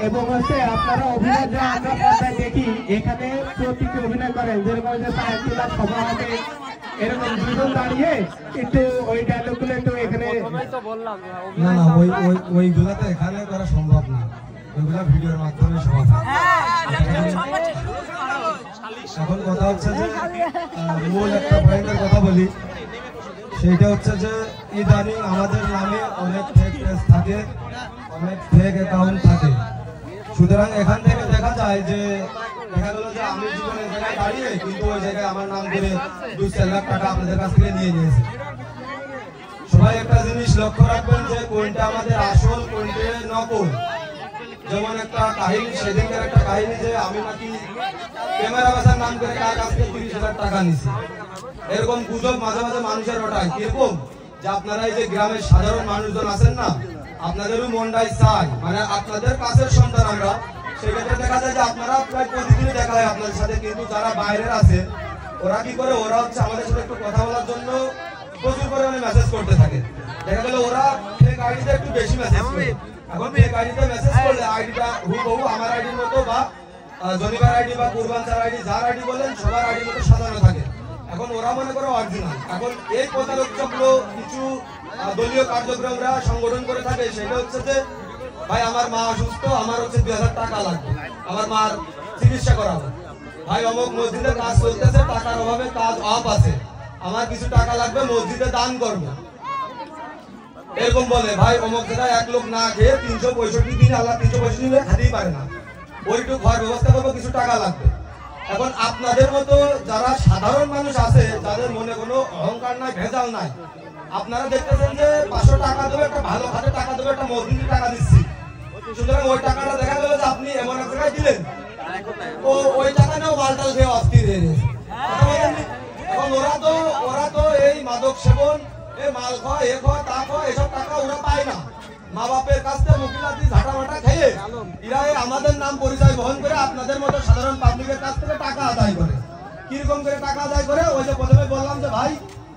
এবং হচ্ছে আপনারা অভিনয় যে আমরা পর্দায় দেখি এখানে প্রতীকী অভিনয় করেন, যেরকম যে সাহেবুল্লাহ সভাপতি এরকম দুজন দাঁড়িয়ে একটু ওই ডায়লগগুলো একটু এখানে না না ওইগুলা তো এখানে করা সম্ভব না, ওইগুলা ভিডিওর মাধ্যমে সমাধান। এখন কথা হচ্ছে যে মূল একটা পয়েন্টের কথা বলি, সেইটা হচ্ছে যে ইদানিং আমাদের নামে অনেক ফেক পেজ থাকে, অনেক ফেক অ্যাকাউন্ট থাকে। সুতরাং এখান থেকে দেখা যায় যে দেখা গেল যে আমি জীবনের জায়গায় দাঁড়িয়ে কিন্তু ওই জায়গায় আমার নাম করে 2-4 লাখ টাকা আপনাদের কাছ থেকে নিয়ে নিয়েছে। সবাই একটা জিনিস লক্ষ্য রাখবেন যে কোনটা আমাদের আসল, কোনটা নকল। যেমন একটা কাহিনী, সেদিনকার একটা কাহিনী যে আমি নাকি ক্যামেরা বাসার নাম করে কার কাছ থেকে 30,000 টাকা নিছি। এরকম গুজব মাঝে মাঝে মানুষের ওঠায়। কিরকম যে আপনারা এই যে গ্রামের সাধারণ মানুষজন আছেন না, আপনাদেরও মনটাই চাই, মানে আপনাদের কাছের সন্তান আমরা, সেক্ষেত্রে দেখা যায় যে আপনারা প্রায় প্রতিদিনই দেখা হয় আপনাদের সাথে, কিন্তু যারা বাইরের আছে ওরা কি করে, ওরা হচ্ছে আমাদের সাথে একটু কথা বলার জন্য প্রচুর পরিমাণে মেসেজ করতে থাকে। দেখা গেল ওরা ফেক আইডিতে একটু বেশি মেসেজ করে। এখন ফেক আইডিতে মেসেজ করলে আইডিটা হুবহু আমার আইডির মতো বা জনিবার আইডি বা কুরবান স্যার আইডি, যার আইডি বলেন সবার আইডির মতো সাজানো থাকে। এখন ওরা মনে করে অরিজিনাল। এখন এই প্রতারকগুলো কিছু দলীয় কার্যক্রমরা সংগঠন করে থাকে, সেটা হচ্ছে যে ভাই আমার মা অসুস্থ, আমার হচ্ছে 2,000 টাকা লাগবে, আমার মার চিকিৎসা করাবো। ভাই অমুক মসজিদের কাজ চলতেছে, টাকার অভাবে কাজ অফ আছে, আমার কিছু টাকা লাগবে, মসজিদে দান করবো। এরকম বলে ভাই অমুক জায়গায় 1 লোক না খেয়ে 365 দিন আল্লাহ 365 দিন খেতেই পারে না, ওইটুকু ঘর ব্যবস্থা করবো, কিছু টাকা লাগবে। এখন আপনাদের মতো যারা সাধারণ মানুষ আছে, যাদের মনে কোনো অহংকার নাই, ভেজাল নাই, আপনারা দেখতেছেন যে 500 টাকা দেবে, একটা ভালো খাতে টাকা দেবে, একটা মসজিদে টাকা দিচ্ছি। সুতরাং ওই টাকাটা দেখা গেল যে আপনি এমন এক জায়গায় দিলেন, ওই টাকা নিয়েও বালটাল খেয়ে অস্থির হয়ে গেছে। এখন ওরা তো এই মাদক সেবন, এই মাল খাওয়া, এ খাওয়া, তা খাওয়া, এসব টাকা ওরা পায় না। মা বাপের কাছ থেকে মুখিলাতি ঝাঁটা মাটা খেয়ে এরা আমাদের নাম পরিচয় বহন করে আপনাদের মতো সাধারণ পাবলিকের কাছ থেকে টাকা আদায় করে। কিরকম করে টাকা আদায় করে, ওই যে প্রথমে বললাম যে ভাই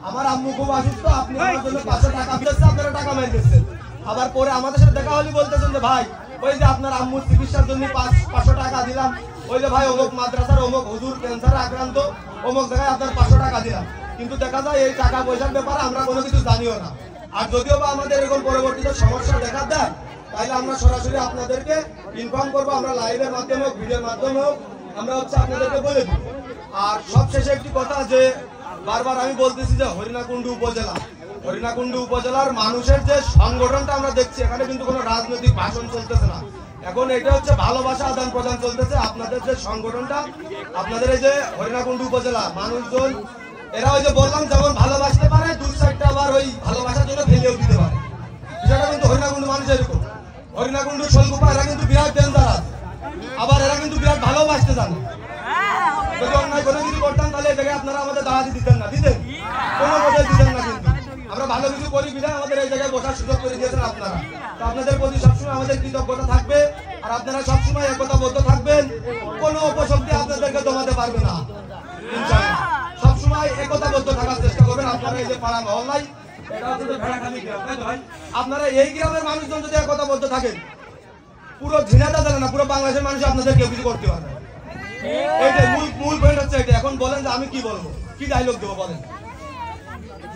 আমার আম্মু খুব অসুস্থ, আপনি আমার জন্য 500 টাকা দিচ্ছেন, আপনারা টাকা মেরে দিচ্ছেন। আবার পরে আমাদের সাথে দেখা হলে বলতেছেন যে ভাই ওই যে আপনার আম্মুর চিকিৎসার জন্য 500 টাকা দিলাম, ওই যে ভাই অমুক মাদ্রাসার অমুক হুজুর ক্যান্সারে আক্রান্ত, অমুক জায়গায় আপনার 500 টাকা দিলাম। কিন্তু দেখা যায় এই টাকা পয়সার ব্যাপারে আমরা কোনো কিছু জানিও না। আর যদিও বা আমাদের এরকম পরবর্তীতে সমস্যা দেখা দেয়, তাহলে আমরা সরাসরি আপনাদেরকে ইনফর্ম করবো, আমরা লাইভের মাধ্যমে হোক, ভিডিওর মাধ্যমে হোক, আমরা হচ্ছে আপনাদেরকে বলে দিব। আর সবশেষে একটি কথা, যে বারবার আমি বলতেছি যে হরিণাকুণ্ডু উপজেলার মানুষের যে সংগঠনটা আমরা দেখছি, এখানে কিন্তু কোনো রাজনৈতিক ভাষণ চলতেছে না। এখন এটা হচ্ছে ভালোবাসা আদান প্রদান চলতেছে। আপনাদের যে সংগঠনটা, আপনাদের এই যে হরিণাকুণ্ডু উপজেলা মানুষজন, এরা ওই যে বললাম যেমন ভালোবাসতে পারে, 2 সাইডটা আবার ওই ভালোবাসার জন্য ফেলেও দিতে পারে। বিষয়টা কিন্তু হরিণাকুণ্ডু মানুষ এরকম। হরিণাকুণ্ডু শোলকুপা এরা কিন্তু বিরাট ডেঞ্জারাস, আবার এরা কিন্তু বিরাট ভালোবাসতে জানে। যদি অন্যায় কোনো কিছু করতাম তাহলে এই জায়গায় আপনারা আমাদের দাওয়াতি দিতেন না, দিতেন কোনো মতেই দিতেন না। কিন্তু আমরা ভালো কিছু করি বিধায় আমাদের এই জায়গায় বসার সুযোগ করে দিয়েছেন আপনারা। তো আপনাদের প্রতি সবসময় আমাদের কৃতজ্ঞতা থাকবে, আর আপনারা সবসময় একতাবদ্ধ থাকবেন, কোনো অপশক্তি আপনাদেরকে দমাতে পারবে না ইনশাআল্লাহ। সবসময় একতাবদ্ধ থাকার চেষ্টা করবেন। আপনারা এই যে পাড়া মহল্লায়, এটা হচ্ছে যে ভেড়াখালী গ্রাম, তাই তো ভাই? আপনারা এই গ্রামের মানুষজন যদি একতাবদ্ধ থাকেন, পুরো ঝিনাইদহ জেলা না, পুরো বাংলাদেশের মানুষ আপনাদের কেউ কিছু করতে পারবে। এই যে মূল পয়েন্ট হচ্ছে এটা। এখন বলেন যে আমি কি বলবো, কি ডায়লগ দেবো বলেন।